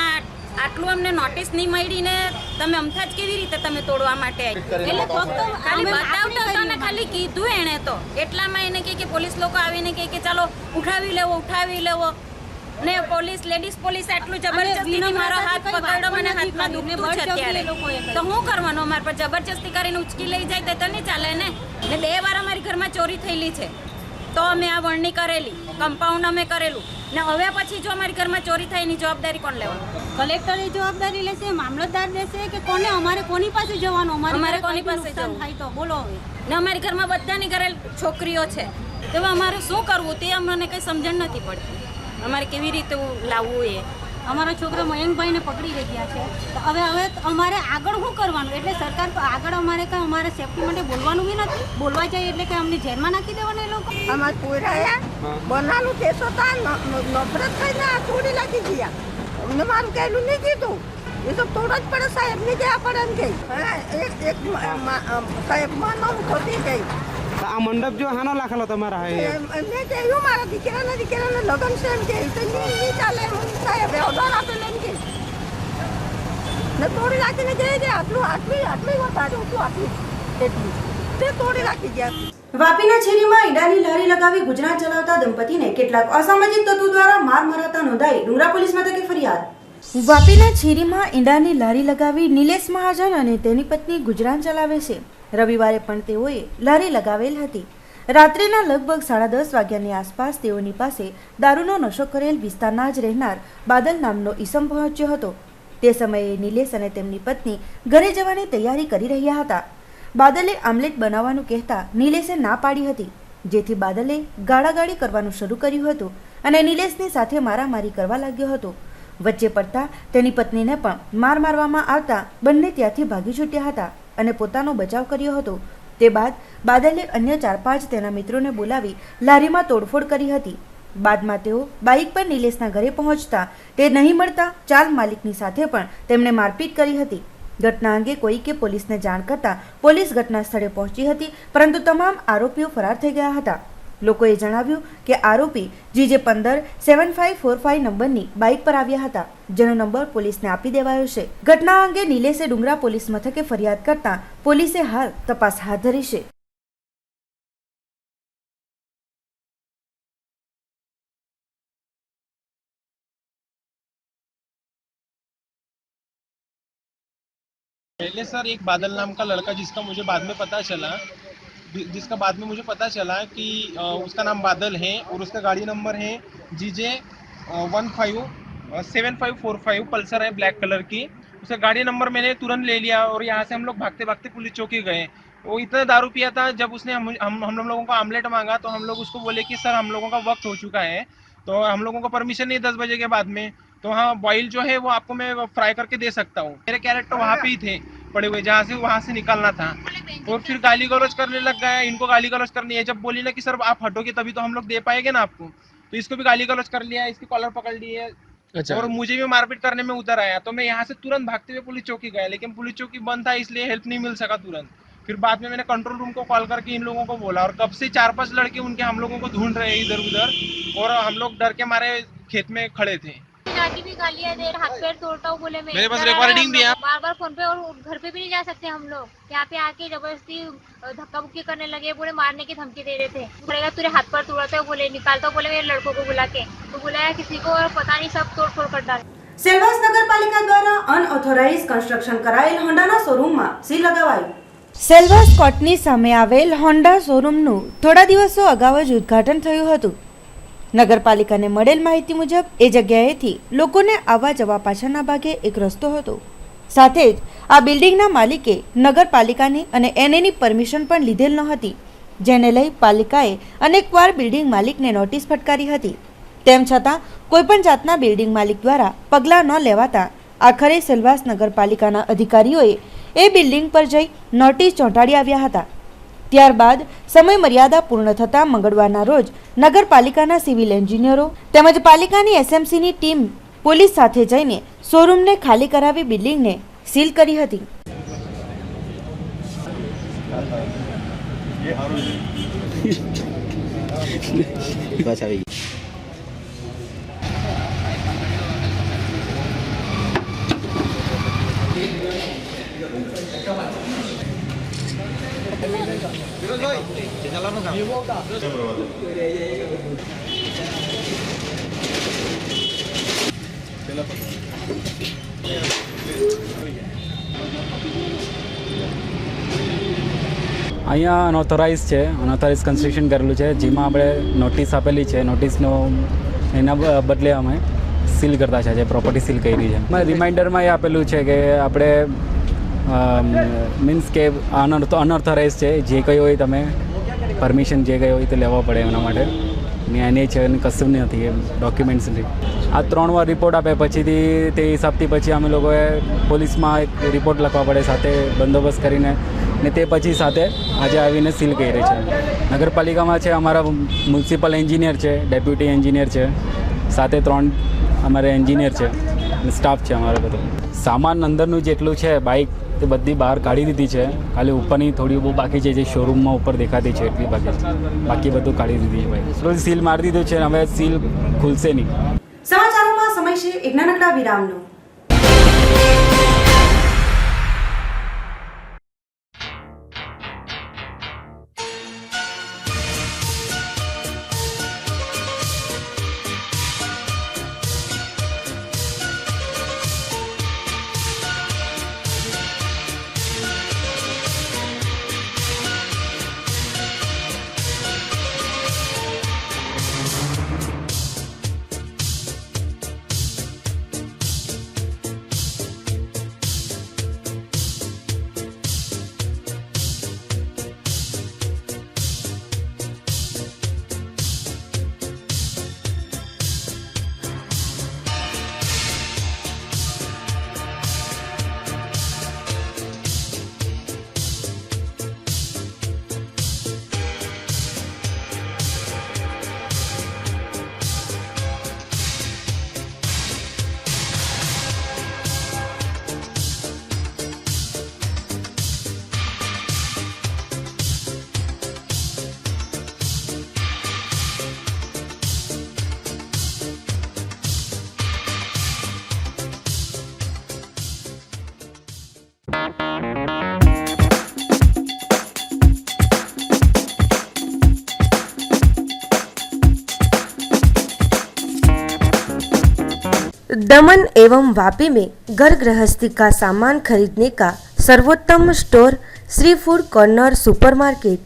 આટલું અમને નોટિસ નહીં મળી ને તમે અમથા જ કેવી રીતે તમે તોડવા માટે એટલે ફક્ત ખાલી બતાવતો હતો ને ખાલી કીધું એને તો એટલામાં એને કે પોલીસ લોકો આવીને કે ચાલો ઉઠાવી લેવો ને પોલીસ લેડીઝ પોલીસ આટલું જબરજસ્તી મારો હાથ પકડ્યો, મને હાથમાં દુખતું છે અત્યારે. તો શું કરવાનું? અમારા પર જબરજસ્તી કરીને ઉચકી લઈ જાય તો નહીં ચાલે ને. 2 વાર અમારી ઘરમાં ચોરી થયેલી છે તો અમે આ વળણી કરેલી, કમ્પાઉન્ડ અમે કરેલું ને હવે પછી જો અમારી ઘરમાં ચોરી થાય એની જવાબદારી કોણ લેવાનું? કલેક્ટર જવાબદારી લેશે, મામલતદાર લેશે કે કોને? અમારે કોની પાસે જવાનું? અમારે કોની પાસે જવું? થાય તો બોલો હવે. ને અમારી ઘરમાં બધાની ઘરે છોકરીઓ છે તો અમારે શું કરવું તે અમને કંઈ સમજણ નથી પડતી. અમારે કેવી રીતે લાવવું એ અમારા છોકરા મયંકભાઈને પકડી લઈ ગયા છે. તો હવે અમારે આગળ શું કરવાનું? એટલે સરકાર તો આગળ અમારે કંઈ અમારે સેફટી માટે બોલવાનું બી નથી. બોલવા જાય એટલે કે અમને જેલમાં નાખી દેવાના એ લોકો. અમારે પોયરાયા બનાલું કેસ હતા, નફરત થઈને આ તોડી નાખી ગયા. અમને મારું કહેલું નહીં કીધું, એ તો તોડ જ પડે સાહેબ ને ગયા પડે એમ કે એક સાહેબ માનવ ખોટી ગઈ. આ મંડપ જો હાનો લાખેલો તમારા એમને કહ્યું મારા દીકરાના લગ્ન છે એમ કે નહીં ચાલે સાહેબ ઓર્ડર આપેલો એમ કે ને તોડી રાખીને જઈ ગયા. આટલી વધારે હતું આટલું એટલું તે તોડી રાખી ગયા. વાપીના છેરીમાં ઈંડાની લારી લગાવી ગુજરાન ચલાવતા દંપતીને કેટલાક અસામાજિક તત્વો દ્વારા માર મરાતા નોંધાઈ ડુંગરા પોલીસ મથકે ફરિયાદ. વાપીના છેરીમાં ઈંડાની લારી લગાવી નિલેશ મહાજન અને તેની પત્ની ગુજરાન ચલાવે છે. રવિવારે પણ તેઓએ લારી લગાવેલ હતી. રાત્રિના લગભગ 10:30 વાગ્યાની આસપાસ તેઓની પાસે દારૂનો નશો કરેલ વિસ્તારના જ રહેનાર બાદલ નામનો ઈસમ પહોંચ્યો હતો. તે સમયે નિલેશ અને તેમની પત્ની ઘરે જવાની તૈયારી કરી રહ્યા હતા. બાદલે આમલેટ બનાવવાનું કહેતા નિલેશે ના પાડી હતી, જેથી બાદલે ગાળાગાળી કરવાનું શરૂ કર્યું હતું અને નિલેશની સાથે મારામારી કરવા લાગ્યો હતો. વચ્ચે પડતા તેની પત્નીને પણ મારવામાં આવતા બંને ત્યાંથી ભાગી છૂટ્યા હતા અને પોતાનો બચાવ કર્યો હતો. તે બાદ બાદલે અન્ય 4-5 તેના મિત્રોને બોલાવી લારીમાં તોડફોડ કરી હતી. બાદમાં તેઓ બાઇક પર નિલેશના ઘરે પહોંચતા તે નહીં મળતા ચાલ માલિકની સાથે પણ તેમણે મારપીટ કરી હતી. ઘટના અંગે કોઈકે પોલીસને જાણ કરતા પોલીસ ઘટના સ્થળે પહોંચી હતી, પરંતુ તમામ આરોપીઓ ફરાર થઈ ગયા હતા. લોકોએ જણાવ્યું કે આરોપી GJ15 7545 નંબરની બાઇક પર આવ્યા હતા, જેનો નંબર પોલીસને આપી દેવાયો છે. ઘટના અંગે નિલેશે ડુંગરા પોલીસ મથકે ફરિયાદ કરતા પોલીસે હાલ તપાસ હાથ ધરી છે. पहले सर एक बादल नाम का लड़का जिसका मुझे बाद में पता चला कि उसका नाम बादल है और उसका गाड़ी नंबर है GJ15 7545 पल्सर है ब्लैक कलर की. उसका गाड़ी नंबर मैंने तुरंत ले लिया और यहाँ से हम लोग भागते भागते पुलिस चौकी गए. वो इतना दारू पिया था. जब उसने हम लोगों को आमलेट मांगा तो हम लोग उसको बोले कि सर हम लोगों का वक्त हो चुका है, तो हम लोगों को परमिशन नहीं 10 बजे के बाद में. तो हाँ बॉयल जो है वो आपको मैं फ्राई करके दे सकता हूँ। मेरे कैरेट तो वहाँ पे ही थे पड़े हुए, जहाँ से वहाँ से निकालना था। और फिर गाली गलौज करने लग गया। इनको गाली गलौज करनी है, जब बोली ना कि सर आप हटोगे तभी तो हम लोग दे पाएंगे ना आपको, तो इसको भी गाली गलौज कर लिया, इसकी कॉलर पकड़ ली है। अच्छा। और मुझे भी मारपीट करने में उतर आया। तो मैं यहाँ से तुरंत भागते हुए पुलिस चौकी गया, लेकिन पुलिस चौकी बंद था इसलिए हेल्प नहीं मिल सका तुरंत। फिर बाद में मैंने कंट्रोल रूम को कॉल करके इन लोगों को बोला, और कब से 4-5 लड़के उनके हम लोगों को ढूंढ रहे हैं इधर उधर, और हम लोग डर के मारे खेत में खड़े थे। जाके भी गालियां दे, हाथ पैर तोड़ता हूँ बोले। मेरे पास रिकॉर्डिंग भी है। बार बार फोन पे, और घर पे भी नहीं जा सकते हम लोग। यहाँ पे आके जबरदस्ती धक्का मुक्की करने लगे, बोले मारने की धमकी दे रहे थे। बोलेगा तुझे हाथ पैर तोड़ता है, बोले निकालता हूँ, बोले मेरे लड़कों को बुला के। तो बुलाया किसी को और पता नहीं सब तोड़ फोड़ कर डाल। સેલવાસ નગરપાલિકા દ્વારા અનઓથોરાઇઝ કન્સ્ટ્રક્શન કરાયેલ હોન્ડાના શોરૂમમાં સીલ લગાવાયું. સેલવાસ કોર્ટની સામે આવેલ હોન્ડા શોરૂમનું થોડા દિવસો અગાઉ જ ઉદ્ઘાટન થયું હતું. નગરપાલિકાને મળેલ માહિતી મુજબ એ જગ્યાએથી લોકોને આવવા જવા પાછળના ભાગે એક રસ્તો હતો. સાથે જ આ બિલ્ડિંગના માલિકે નગરપાલિકાની અને એનએની પરમિશન પણ લીધેલ ન હતી, જેને લઈ પાલિકાએ અનેકવાર બિલ્ડિંગ માલિકને નોટિસ ફટકારી હતી. તેમ છતાં કોઈપણ જાતના બિલ્ડિંગ માલિક દ્વારા પગલાં ન લેવાતા આખરે સેલવાસ નગરપાલિકાના અધિકારીઓએ એ બિલ્ડિંગ પર જઈ નોટિસ ચોંટાડી આવ્યા હતા. ત્યારબાદ સમય મર્યાદા પૂર્ણ થતાં મંગળવારના રોજ નગરપાલિકાના સિવિલ એન્જિનિયરો તેમજ પાલિકાની એસએમસીની ટીમ પોલીસ સાથે જઈને શોરૂમને ખાલી કરાવી બિલ્ડિંગને સીલ કરી હતી. બસ આવી અહીંયા અનઓથોરાઇઝ છે, અનઓથોરાઇઝ કન્સ્ટ્રક્શન કરેલું છે, જેમાં આપણે નોટિસ આપેલી છે. નોટિસનો એના બદલે અમે સીલ કરતા છે, જે પ્રોપર્ટી સીલ કરી છે. એમાં રિમાઇન્ડરમાં એ આપેલું છે કે આપણે મીન્સ કે અનઓથોરાઇઝ છે, જે કંઈ હોય તમે પરમિશન જે કંઈ હોય તે લેવા પડે એના માટે. ને એને છે અને કશું નથી એમ ડોક્યુમેન્ટ્સ નથી. આ 3 વાર રિપોર્ટ આપે પછીથી તે હિસાબથી પછી અમે લોકોએ પોલીસમાં એક રિપોર્ટ લખવા પડે સાથે બંદોબસ્ત કરીને, ને તે પછી સાથે આજે આવીને સીલ કરી છે. નગરપાલિકામાં છે અમારા મ્યુનિસિપલ એન્જિનિયર છે, ડેપ્યુટી એન્જિનિયર છે, સાથે 3 અમારે એન્જિનિયર છે અને સ્ટાફ છે અમારો બધો. સામાન અંદરનું જેટલું છે બાઇક તે બધી બહાર કાઢી દીધી છે. ખાલી ઉપરની થોડી બહુ બાકી છે, જે શોરૂમમાં ઉપર દેખાતી છે એટલી બાકી છે. બાકી બધું કાઢી દીધી છે ભાઈ. રોજ સીલ મારી દીધું છે, હવે સીલ ખુલશે નહીં. સમાચારોમાં સમય છે એક નાનકડા વિરામનો. दमन एवं वापी में घर गृहस्थी का सामान खरीदने का सर्वोत्तम store Shri food corner supermarket,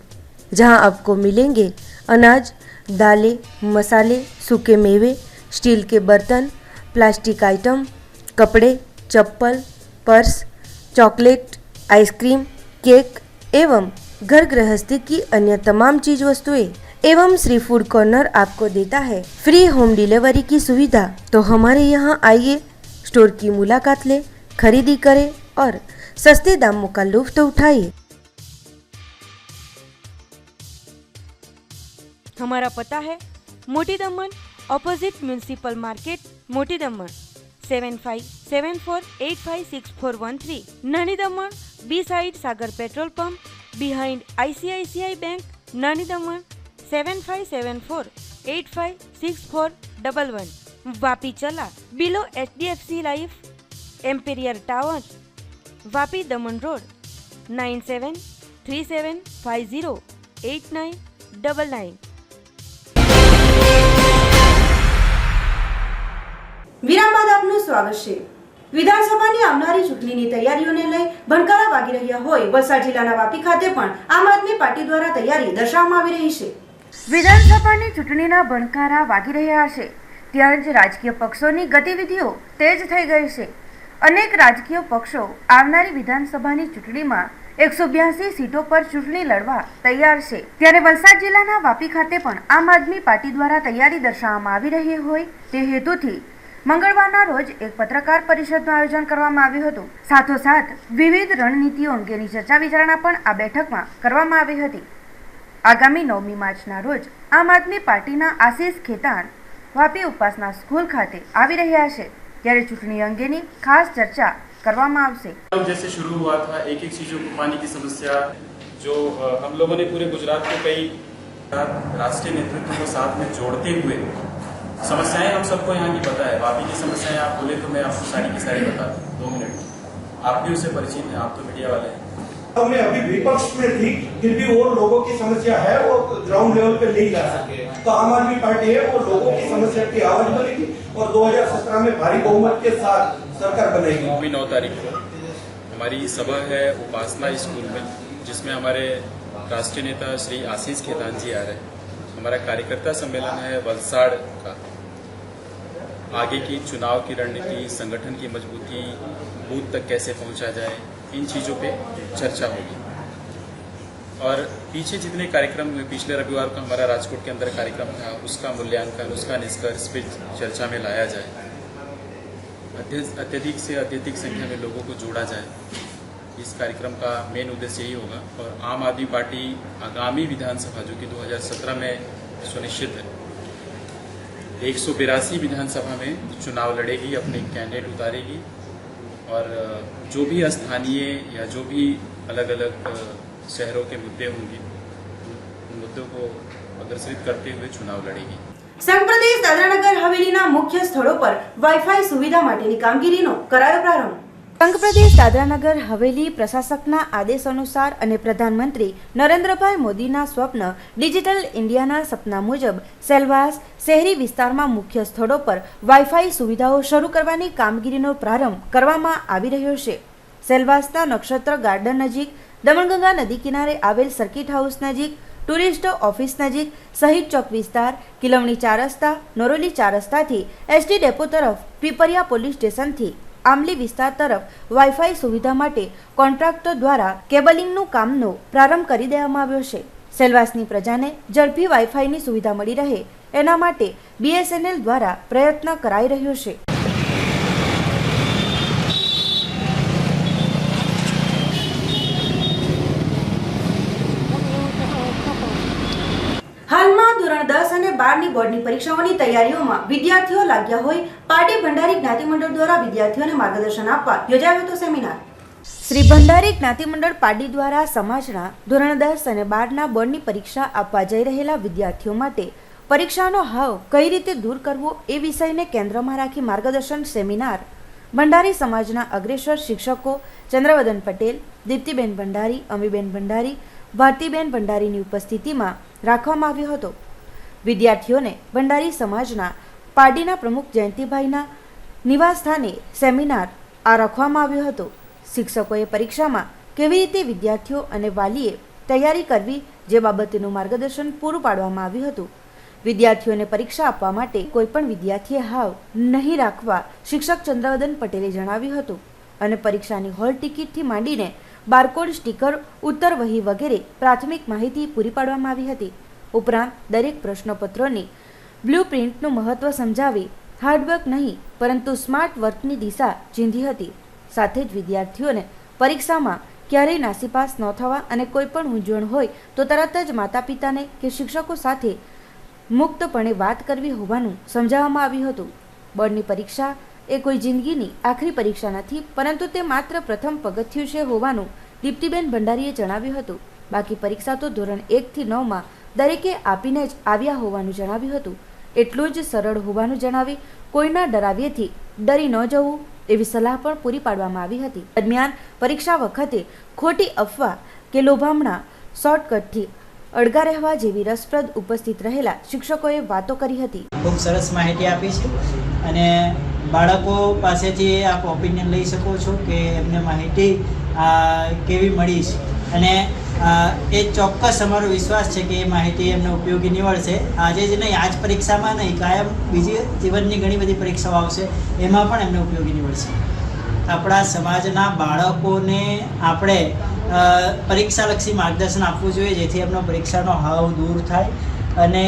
जहां आपको मिलेंगे अनाज, दालें, मसाले, सूखे मेवे, स्टील के बर्तन, प्लास्टिक आइटम, कपड़े, चप्पल, पर्स, चॉकलेट, आइसक्रीम, केक एवं घर गृहस्थी की अन्य तमाम चीज़ वस्तुएं एवं श्री फूड कॉर्नर आपको देता है फ्री होम डिलीवरी की सुविधा। तो हमारे यहाँ आइए, स्टोर की मुलाकात ले, खरीदी करें और सस्ते दामों का लुत्फ उठाइए। हमारा पता है मोटी दमन, ऑपोजिट म्यूनिसिपल मार्केट, मोटी दमन 7574856413, Nani Daman B side Sagar petrol pump behind ICICI bank, Nani Daman 7574856411, Vapi Chala below HDFC life, Emperor Tower, Vapi Daman road 9737508999। વિરામ બાદ આપનું સ્વાગત છે। વિધાનસભાની આવનારી ચૂંટણીની તૈયારીઓને લઈ ભણકારા વાગી રહ્યા હોય વલસાડ જિલ્લાના વાપી ખાતે પણ આમ આદમી પાર્ટી દ્વારા તૈયારી દર્શાવવામાં આવી રહી છે। વિધાનસભાની ચૂંટણીના ભણકારા વાગી રહ્યા છે ત્યારે જ રાજકીય પક્ષોની ગતિવિધિઓ તેજ થઈ ગઈ છે। અનેક રાજકીય પક્ષો આવનારી વિધાનસભાની ચૂંટણીમાં 182 સીટો પર ચૂંટણી લડવા તૈયાર છે। ત્યારે વલસાડ જિલ્લાના વાપી ખાતે પણ આમ આદમી પાર્ટી દ્વારા તૈયારી દર્શાવવામાં આવી રહી હોય તે હેતુથી મંગળવારના રોજ એક પત્રકાર પરિષદનું આયોજન કરવામાં આવ્યું હતું। સાથોસાથ વિવિધ રણનીતિઓ અંગેની ચર્ચા વિચારણા પણ આ બેઠકમાં કરવામાં આવી હતી। આગામી 9મી માર્ચના રોજ આમ આદમી પાર્ટીના આશીષ ખેતાણ વાપી ઉપાસના સ્કૂલ ખાતે આવી રહ્યા છે ત્યારે ચૂંટણી અંગેની ખાસ ચર્ચા કરવામાં આવશે। जैसे शुरू हुआ था एक एक चीजों को पानी की समस्या जो हम लोगों ने पूरे गुजरात के कई राष्ट्रीय नेतृत्व को साथ में जोड़ते हुए समस्याएं हम सबको यहाँ की पता है। वापी की समस्याएं आप बोले तो मैं आपको सारी की सारी बता दूं 2 मिनट। आप भी उससे परिचित हैं, आप तो मीडिया वाले हैं। हमने अभी विपक्ष में थी फिर भी वो लोगों की समस्या है वो ग्राउंड लेवल पे नहीं ला सके, तो आम आदमी पार्टी है वो लोगों की समस्या की आवाज बनेगी और 2017 में भारी बहुमत के साथ सरकार बनेगी। 9 तारीख को हमारी सभा है उपासना स्कूल में, जिसमें हमारे राष्ट्रीय नेता श्री आशीष खेतान जी आ रहे हैं। हमारा कार्यकर्ता सम्मेलन है वलसाड़ का। आगे की चुनाव की रणनीति, संगठन की मजबूती, बूथ तक कैसे पहुंचा जाए, इन चीज़ों पे चर्चा होगी। और पीछे जितने कार्यक्रम हुए, पिछले रविवार को हमारा राजकोट के अंदर कार्यक्रम था, उसका मूल्यांकन, उसका निष्कर्ष फिर चर्चा में लाया जाए। अत्यधिक से अत्यधिक संख्या में लोगों को जोड़ा जाए, इस कार्यक्रम का मेन उद्देश्य यही होगा। और आम आदमी पार्टी आगामी विधानसभा जो कि 2017 में सुनिश्चित है, 182 विधानसभा में चुनाव लड़ेगी, अपने कैंडिडेट उतारेगी और जो भी स्थानीय या जो भी अलग अलग शहरों के मुद्दे होंगे उन मुद्दों को अग्रसरित करते हुए चुनाव लड़ेगी। સંઘ પ્રદેશ દાદરાનગર હવેલીના મુખ્ય સ્થળો પર વાઈફાઈ સુવિધા માટેની કામગીરીનો કરાયો પ્રારંભ। સંઘ પ્રદેશ દાદરાનગર હવેલી પ્રશાસકના આદેશ અનુસાર અને પ્રધાનમંત્રી નરેન્દ્રભાઈ મોદીના સ્વપ્ન ડિજિટલ ઇન્ડિયાના સપના મુજબ સેલવાસ શહેરી વિસ્તારમાં મુખ્ય સ્થળો પર વાઈફાઈ સુવિધાઓ શરૂ કરવાની કામગીરીનો પ્રારંભ કરવામાં આવી રહ્યો છે। સેલવાસના નક્ષત્ર ગાર્ડન નજીક, દમણગંગા નદી કિનારે આવેલ સર્કિટ હાઉસ નજીક, ટુરિસ્ટ ઓફિસ નજીક, શહીદ ચોક વિસ્તાર, કિલવણી 4 રસ્તા, નરોલી 4 રસ્તાથી SD ડેપો તરફ, પીપરિયા પોલીસ સ્ટેશનથી આમલી વિસ્તાર તરફ વાઈફાઈ સુવિધા માટે કોન્ટ્રાક્ટર દ્વારા કેબલિંગનું કામનો પ્રારંભ કરી દેવામાં આવ્યો છે। સેલવાસની પ્રજાને ઝડપી વાઈફાઈની સુવિધા મળી રહે એના માટે BSNL દ્વારા પ્રયત્ન કરાઈ રહ્યો છે। હાલમાં ધોરણ 10 અને 12ની બોર્ડની પરીક્ષાઓની તૈયારીઓમાં વિદ્યાર્થીઓ લાગ્યા હોય પાટી ભંડારી જ્ઞાતિ મંડળ દ્વારા વિદ્યાર્થીઓને માર્ગદર્શન આપવા યોજાયો હતો સેમિનાર। શ્રી ભંડારી જ્ઞાતિ મંડળ પાડી દ્વારા સમાજના ધોરણ 10 અને 12ના બોર્ડની પરીક્ષા આપવા જઈ રહેલા વિદ્યાર્થીઓ માટે પરીક્ષાનો હાવ કઈ રીતે દૂર કરવો એ વિષયને કેન્દ્રમાં રાખી માર્ગદર્શન સેમિનાર ભંડારી સમાજના અગ્રેસર શિક્ષકો ચંદ્રવદન પટેલ, દીપ્તિબેન ભંડારી, અમીબેન ભંડારી, ભારતીબેન ભંડારીની ઉપસ્થિતિમાં રાખવામાં આવ્યો હતો। વિદ્યાર્થીઓને ભંડારી સમાજના પાડીના પ્રમુખ જયંતિભાઈના નિવાસસ્થાને સેમિનાર રાખવામાં આવ્યો હતો। શિક્ષકોએ પરીક્ષામાં કેવી રીતે વિદ્યાર્થીઓ અને વાલીએ તૈયારી કરવી જે બાબતેનું માર્ગદર્શન પૂરું પાડવામાં આવ્યું હતું। વિદ્યાર્થીઓને પરીક્ષા આપવા માટે કોઈપણ વિદ્યાર્થીએ હાવ નહીં રાખવા શિક્ષક ચંદ્રવદન પટેલે જણાવ્યું હતું અને પરીક્ષાની હોલ ટિકિટથી માંડીને બારકોડ સ્ટીકર, ઉત્તર વહી વગેરે પ્રાથમિક માહિતી પૂરી પાડવામાં આવી હતી। ઉપરાંત દરેક પ્રશ્નપત્રોની બ્લુપ્રિન્ટનું મહત્વ સમજાવી હાર્ડવર્ક નહીં પરંતુ સ્માર્ટ વર્કની દિશા ચીંધી હતી. સાથે જ વિદ્યાર્થીઓને પરીક્ષામાં ક્યારેય નાસીપાસ ન થવા અને કોઈ પણ મૂંઝવણ હોય તો તરત જ માતા પિતાને કે શિક્ષકો સાથે મુક્તપણે વાત કરવી હોવાનું સમજાવવામાં આવ્યું હતું. બોર્ડની પરીક્ષા એ કોઈ જિંદગીની આખરી પરીક્ષા નથી, પરંતુ તે માત્ર પ્રથમ પગથિયું છે હોવાનું દીપ્તિબેન ભંડારીએ જણાવ્યું હતું. બાકી પરીક્ષા તો ધોરણ 1 થી 9 દરેકે આપીને જ આવ્યા હોવાનું જણાવ્યું હતું. એટલું જ સરળ હોવાનું જણાવી કોઈના ડરાવ્યેથી ડરી ન જવું એવી સલાહ પણ પૂરી પાડવામાં આવી હતી. દરમિયાન પરીક્ષા વખતે ખોટી અફવા કે લોભામણા શોર્ટકટથી અળગા રહેવા જેવી રસપ્રદ ઉપસ્થિત રહેલા શિક્ષકોએ વાતો કરી હતી. ખૂબ સરસ માહિતી આપી છે અને બાળકો પાસેથી આપ ઓપિનિયન લઈ શકો છો કે એમને માહિતી કેવી મળી છે અને એ ચોક્કસ અમારો વિશ્વાસ છે કે એ માહિતી એમને ઉપયોગી નીવડશે. આજે જ નહીં, આજ પરીક્ષામાં નહીં, કાયમ બીજી જીવનની ઘણી બધી પરીક્ષાઓ આવશે, એમાં પણ એમને ઉપયોગી નીવડશે. આપણા સમાજના બાળકોને આપણે પરીક્ષાલક્ષી માર્ગદર્શન આપવું જોઈએ, જેથી એમનો પરીક્ષાનો હાવ દૂર થાય. અને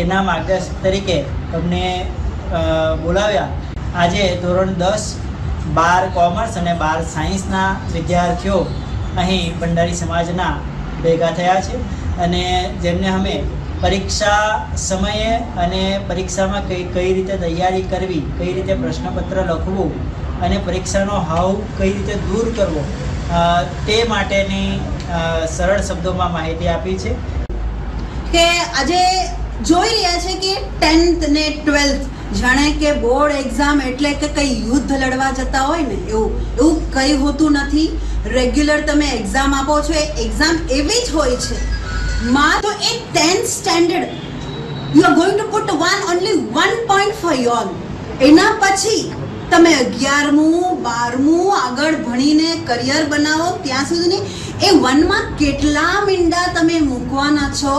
એના માર્ગદર્શક તરીકે અમને બોલાવ્યા. આજે ધોરણ 10, 12 કોમર્સ અને 12 સાયન્સના વિદ્યાર્થીઓ અહીં ભંડારી સમાજના ભેગા થયા છે અને જેમને અમે પરીક્ષા સમયે અને પરીક્ષામાં કઈ રીતે તૈયારી કરવી, કઈ રીતે પ્રશ્નપત્ર લખવું અને પરીક્ષાનો હાવ કઈ રીતે દૂર કરવો તે માટેની સરળ શબ્દોમાં માહિતી આપી છે. કે આજે જોઈ રહ્યા છે કે 10th ને 12th જાણે કે બોર્ડ એક્ઝામ એટલે કે કંઈ યુદ્ધ લડવા જતા હોય ને એવું કંઈ હોતું નથી. રેગ્યુલર તમે એક્ઝામ આપો છો, એ એક્ઝામ એવી જ હોય છે. તો એ 10th standard you are going to put only 1 point for you all. એના પછી તમે 11મું 12મું આગળ ભણીને કરિયર બનાવો ત્યાં સુધીની એ 1માં કેટલા મીંડા તમે મૂકવાના છો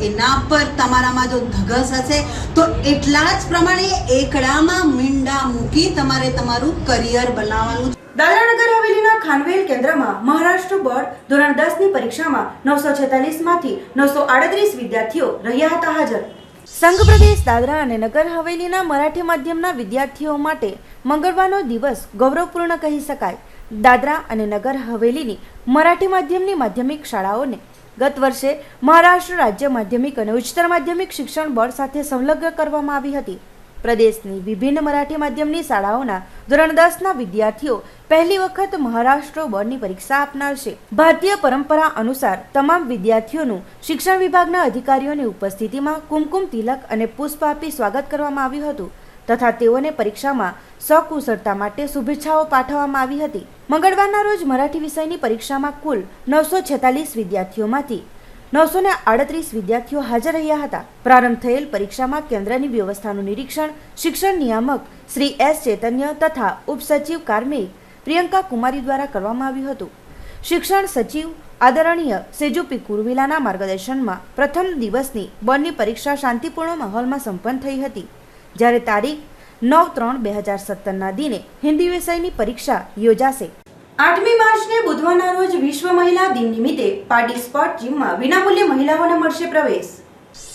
એના પર તમારામાં જો ધગસ હશે તો એટલા જ પ્રમાણે એકડામાં મીંડા મૂકી તમારે તમારું કરિયર બનાવવાનું. દાદરાનગર હવેલીના ખાનવેલ કેન્દ્રમાં મહારાષ્ટ્ર બોર્ડ ધોરણ 10ની પરીક્ષામાં 946 માંથી 938 વિદ્યાર્થીઓ રહ્યા હતા હાજર. સંઘ પ્રદેશ દાદરા અને નગર હવેલીના મરાઠી માધ્યમના વિદ્યાર્થીઓ માટે મંગળવારનો દિવસ ગૌરવપૂર્ણ કહી શકાય. દાદરા અને નગર હવેલીની મરાઠી માધ્યમની માધ્યમિક શાળાઓને ગત વર્ષે મહારાષ્ટ્ર રાજ્ય માધ્યમિક અને ઉચ્ચતર માધ્યમિક શિક્ષણ બોર્ડ સાથે સંલગ્ન કરવામાં આવી હતી. પ્રદેશની વિભિન્ન મરાઠી માધ્યમની શાળાઓના ધોરણ 10ના વિદ્યાર્થીઓ પહેલી વખત મહારાષ્ટ્ર બોર્ડની પરીક્ષા આપનાર છે. ભારતીય પરંપરા અનુસાર તમામ વિદ્યાર્થીઓનું શિક્ષણ વિભાગના અધિકારીઓની ઉપસ્થિતિમાં કુમકુમ તિલક અને પુષ્પ આપી સ્વાગત કરવામાં આવ્યું હતું તથા તેઓને પરીક્ષામાં સકુશળતા માટે શુભેચ્છાઓ પાઠવવામાં આવી હતી. મંગળવારના રોજ મરાઠી વિષયની પરીક્ષામાં કુલ 946 વિદ્યાર્થીઓમાંથી 938 વિદ્યાર્થીઓ હાજર રહ્યા હતા. પ્રારંભ થયેલ પરીક્ષામાં કેન્દ્રની વ્યવસ્થાનું નિરીક્ષણ શિક્ષણ નિયામક શ્રી એસ ચૈતન્ય તથા ઉપસચિવ કાર્મિક પ્રિયંકા કુમારી દ્વારા કરવામાં આવ્યું હતું. શિક્ષણ સચિવ આદરણીય સેજુપી કુરવિલાના માર્ગદર્શનમાં પ્રથમ દિવસની બોર્ડની પરીક્ષા શાંતિપૂર્ણ માહોલમાં સંપન્ન થઈ હતી. જ્યારે તારીખ 9/3/2017ના દિને હિન્દી વિષયની પરીક્ષા યોજાશે. 8મી માર્ચને બુધવારના રોજ વિશ્વ મહિલા દિન નિમિત્તે પારડી સ્પોર્ટ જીમમાં વિનામૂલ્યે મહિલાઓને મળશે પ્રવેશ.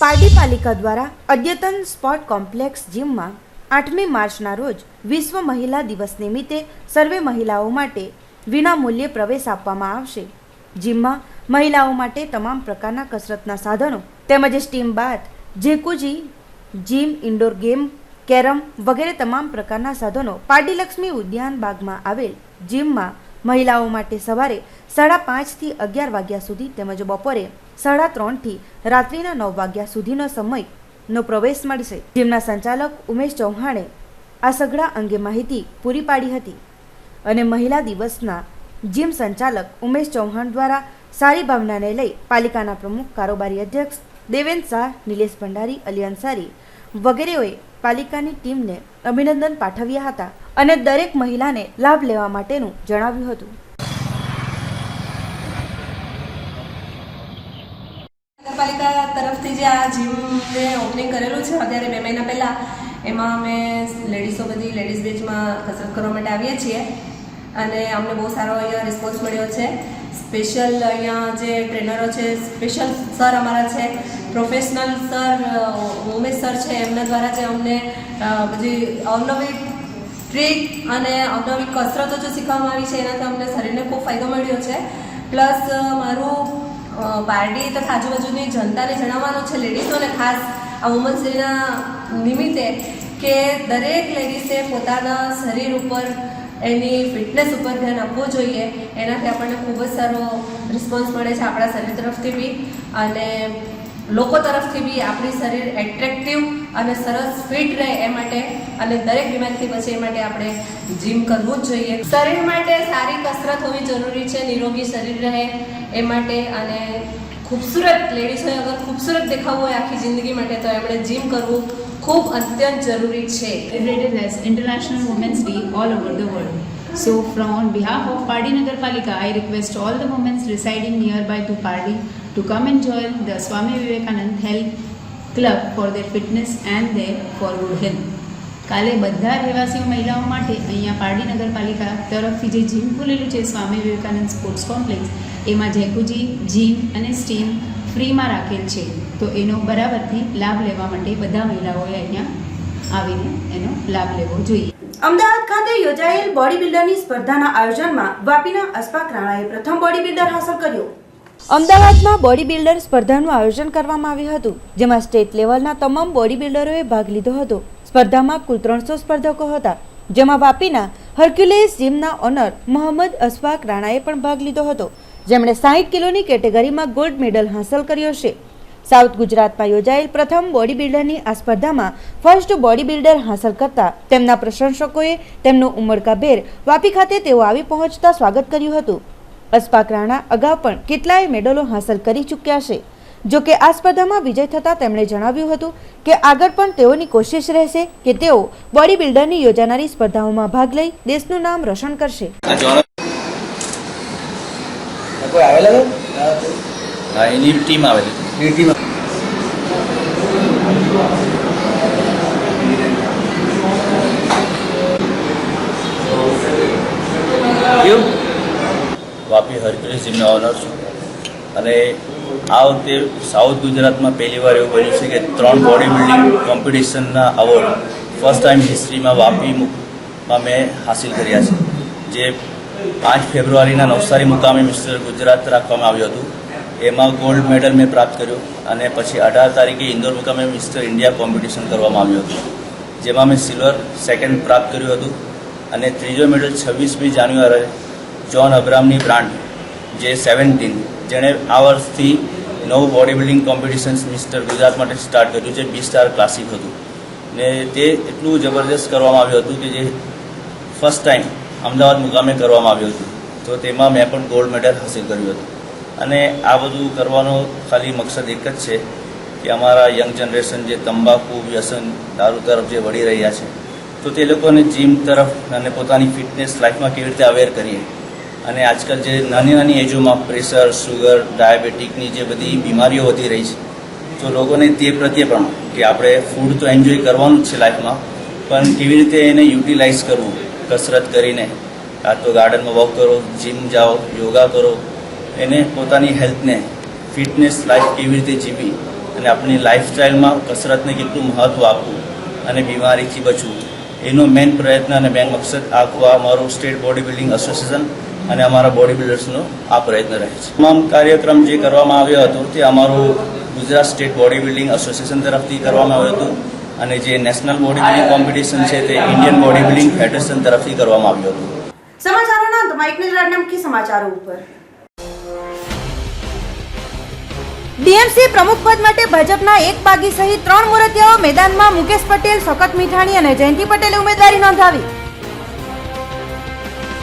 પારડી પાલિકા દ્વારા અદ્યતન સ્પોર્ટ કોમ્પ્લેક્સ જીમમાં 8મી માર્ચના રોજ વિશ્વ મહિલા દિવસ નિમિત્તે સર્વે મહિલાઓ માટે વિનામૂલ્યે પ્રવેશ આપવામાં આવશે. જીમમાં મહિલાઓ માટે તમામ પ્રકારના કસરતના સાધનો તેમજ સ્ટીમ બાથ, જેકુજી, જીમ, ઇન્ડોર ગેમ, કેરમ વગેરે તમામ પ્રકારના સાધનો પારડી લક્ષ્મી ઉદ્યાન બાગમાં આવેલ જીમમાં મહિલાઓ માટે સવારે 5:30 થી 11 વાગ્યા સુધી તેમજ બપોરે 3:30 થી રાત્રિના 9 વાગ્યા સુધીનો સમયનો પ્રવેશ મળશે. જીમના સંચાલક ઉમેશ ચૌહાણે આ સઘળા અંગે માહિતી પૂરી પાડી હતી અને મહિલા દિવસના જીમ સંચાલક ઉમેશ ચૌહાણ દ્વારા સારી ભાવનાને લઈ પાલિકાના પ્રમુખ કારોબારી અધ્યક્ષ દેવેન્દ્ર શાહ, નિલેશ ભંડારી, અલી અંસારી વગેરેઓએ પાલિકાની ટીમને અભિનંદન પાઠવ્યા હતા અને દરેક મહિલાને લાભ લેવા માટેનું જણાવ્યું હતું. નગરપાલિકા તરફથી જે આ જીમને ઓપનિંગ કરેલું છે અત્યારે 2 મહિના પહેલાં, એમાં અમે લેડીઝ બેચમાં કસરત કરવા માટે આવીએ છીએ અને અમને બહુ સારો અહીંયા રિસ્પોન્સ મળ્યો છે. સ્પેશિયલ અહીંયા જે ટ્રેનરો છે, સ્પેશિયલ સર અમારા છે, પ્રોફેશનલ સર ઉમેશ સર છે એમના દ્વારા જે અમને બધી અવનવી ટ્રીક અને અવનવી કસરતો જે શીખવામાં આવી છે એનાથી અમને શરીરને ખૂબ ફાયદો મળ્યો છે. પ્લસ મારું પાર્ટી તથા આજુબાજુની જનતાને જણાવવાનું છે, લેડીઝોને ખાસ આ વુમન્સ ડેના નિમિત્તે, કે દરેક લેડીઝે પોતાના શરીર ઉપર એની ફિટનેસ ઉપર ધ્યાન આપવું જોઈએ. એનાથી આપણને ખૂબ જ સારો રિસ્પોન્સ મળે છે આપણા શરીર તરફથી બી અને લોકો તરફથી બી. આપણી શરીર એટ્રેક્ટિવ અને સરસ ફિટ રહે એ માટે અને દરેક બીમારીથી બચે એ માટે આપણે જીમ કરવું જ જોઈએ. શરીર માટે સારી કસરત હોવી જરૂરી છે, નિરોગી શરીર રહે એ માટે. અને ખૂબસૂરત લેડીઝોએ અગર ખૂબસૂરત દેખાવું હોય આખી જિંદગી માટે તો એમણે જીમ કરવું ખૂબ અત્યંત જરૂરી છે. Celebrated as International Women's Day all over the world. So, on behalf of Pardi Nagar Palika, I request all the women residing nearby to Pardi to come and join the Swami Vivekanand Health Club for their fitness and their for good health. કાલે બધા રહેવાસીઓ મહિલાઓ માટે અહીંયા પારડી નગરપાલિકા તરફથી જે gym ખુલેલું છે સ્વામી વિવેકાનંદ સ્પોર્ટ્સ કોમ્પ્લેક્સ, એમાં જેકુજી, જીમ અને સ્ટીમ ફ્રીમાં રાખેલ છે. તો એનો બરાબરથી લાભ લેવા માટે બધા મહિલાઓએ અહીંયા આવીને એનો લાભ લેવો જોઈએ. અમદાવાદ ખાતે યોજાયેલ બોડી બિલ્ડરની સ્પર્ધાના આયોજનમાં વાપીના અસ્પાક રાણાએ પ્રથમ બોડી બિલ્ડર હાંસલ કર્યો. અમદાવાદમાં બોડી બિલ્ડર સ્પર્ધાનું આયોજન કરવામાં આવ્યું હતું, જેમાં સ્ટેટ લેવલના તમામ બોડી બિલ્ડરોએ ભાગ લીધો હતો. સ્પર્ધામાં કુલ 300 સ્પર્ધકો હતા, જેમાં વાપીના હર્ક્યુલેસ જીમના ઓનર મોહમ્મદ અસ્ફાક રાણાએ પણ ભાગ લીધો હતો, જેમણે 60 કિલોની કેટેગરીમાં ગોલ્ડ મેડલ હાંસલ કર્યો છે. સાઉથ ગુજરાતમાં યોજાયેલ પ્રથમ બોડી બિલ્ડરની આ સ્પર્ધામાં ફર્સ્ટ બોડી બિલ્ડર હાંસલ કરતા તેમના પ્રશંસકોએ તેમનું ઉમળકાભેર વાપી ખાતે તેઓ આવી પહોંચતા સ્વાગત કર્યું હતું. અસ્ફાક રાણા અગાઉ પણ કેટલાય મેડલો હાંસલ કરી ચૂક્યા છે. જો કે આ સ્પર્ધામાં વિજય થતાં તેમણે જણાવ્યું હતું કે આગળ પણ તેઓની કોશિશ રહેશે કે તેઓ બોડી બિલ્ડરની યોજાનારી સ્પર્ધાઓમાં ભાગ લઈ દેશનું નામ રોશન કરશે. એની ટીમ આવેલી વાપી હર્ક્યુલેસ જીમના ઓનર છું અને આ વખતે સાઉથ ગુજરાતમાં પહેલી વાર એવું બન્યું છે કે 3 બોડી બિલ્ડિંગ કોમ્પિટિશનના અવોર્ડ ફર્સ્ટ ટાઈમ હિસ્ટ્રીમાં વાપીમાં મેં હાસિલ કર્યા છે. જે 5 ફેબ્રુઆરીના નવસારી મુકામે મિસ્ટર ગુજરાત રાખવામાં આવ્યું હતું, એમાં ગોલ્ડ મેડલ મેં પ્રાપ્ત કર્યો અને પછી 18 તારીખે ઇન્દોર મુકામે મિસ્ટર ઇન્ડિયા કોમ્પિટિશન કરવામાં આવ્યું હતું, જેમાં મેં સિલ્વર સેકન્ડ પ્રાપ્ત કર્યું હતું. અને ત્રીજો મેડલ 26મી જાન્યુઆરીએ જોન અબ્રામની બ્રાન્ડ જે 17, જેણે આ વર્ષથી નવું body building competitions mister Gujarat માટે સ્ટાર્ટ કર્યું છે. B-સ્ટાર ક્લાસિક હતું ને તે એટલું જબરદસ્ત કરવામાં આવ્યું હતું કે જે ફર્સ્ટ ટાઈમ અમદાવાદ મુકામે કરવામાં આવ્યું હતું. તો તેમાં મેં પણ ગોલ્ડ મેડલ હાંસિલ કર્યું હતું. અને આ બધું કરવાનો ખાલી મકસદ એક જ છે કે અમારા યંગ જનરેશન જે તંબાકુ, વ્યસન, દારૂ તરફ જે વળી રહ્યા છે, તો તે લોકોને જીમ તરફ અને પોતાની ફિટનેસ લાઈફમાં કેવી રીતે અવેર કરીએ. અને આજકાલ જે નાની નાની એજોમાં પ્રેશર, શુગર, ડાયાબિટીકની જે બધી બીમારીઓ વધી રહી છે, તો લોકોને તે પ્રત્યે પણ કે આપણે ફૂડ તો એન્જોય કરવાનું જ છે લાઈફમાં, પણ કેવી રીતે એને યુટિલાઇઝ કરવું, કસરત કરીને, કાં તો ગાર્ડનમાં વોક કરો, જીમ જાઓ, યોગા કરો, એને પોતાની હેલ્થને ફિટનેસ લાઈફ કેવી રીતે જીવી અને આપણી લાઈફસ્ટાઈલમાં કસરતને કેટલું મહત્ત્વ આપવું અને બીમારીથી બચવું, એનો મેઇન પ્રયત્ન અને મેઇન મકસદ આ અમારું સ્ટેટ બોડી બિલ્ડિંગ એસોસિએશન અને અમારા બોડી બિલ્ડર્સનો આ પ્રયત્ન રહે છે. તમામ કાર્યક્રમ જે કરવામાં આવ્યો હતો તે અમારું Gujarat state body building association તરફથી કરવામાં આવ્યું હતું અને જે નેશનલ બોડી બિલ્ડિંગ કોમ્પિટિશન છે તે ઇન્ડિયન બોડી બિલ્ડિંગ ફેડરેશન તરફથી કરવામાં આવ્યું હતું. સમાચારોના અંતમાં એક નજર નામકી સમાચારો ઉપર. ડીએમસી પ્રમુખ પદ માટે ભાજપના એક બાગી સહિત 3 મોરતિયાઓ મેદાનમાં મુકેશ પટેલ, શોકત મીઠાણી અને જયંતિ પટેલે ઉમેદવારી નોંધાવી.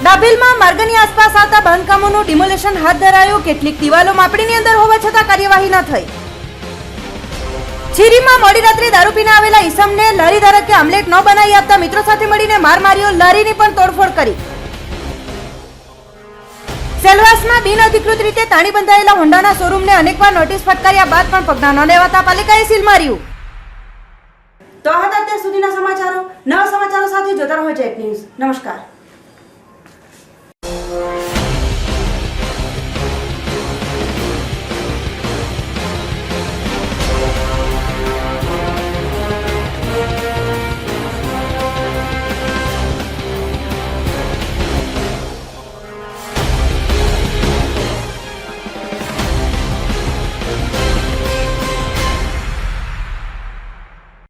ડાભેલમાં માર્ગની આસપાસ આવતા બાંધકામોનું ડિમોલેશન હાથ ધરાયું. કેટલીક દિવાલો માપણીની અંદર હોવા છતાં કાર્યવાહી ન થઈ. છીરીમાં મોડી રાત્રે દારૂ પીને આવેલા ઈસમને લારી ધારકે આમલેટ ન બનાવી આપતા મિત્રો સાથે મળીને માર માર્યો. લારીની પણ તોડફોડ કરી. સેલવાસમાં બિનઅધિકૃત રીતે તાણી બંધાયેલા હોન્ડાના શોરૂમને અનેકવાર નોટિસ ફટકાર્યા બાદ પણ પગલાં ન લેવાતા પાલિકાએ સીલ માર્યું. તો આ હતા અત્યાર સુધીના સમાચારો. નવા સમાચારો સાથે જોતા રહો જેટ ન્યૂઝ. નમસ્કાર.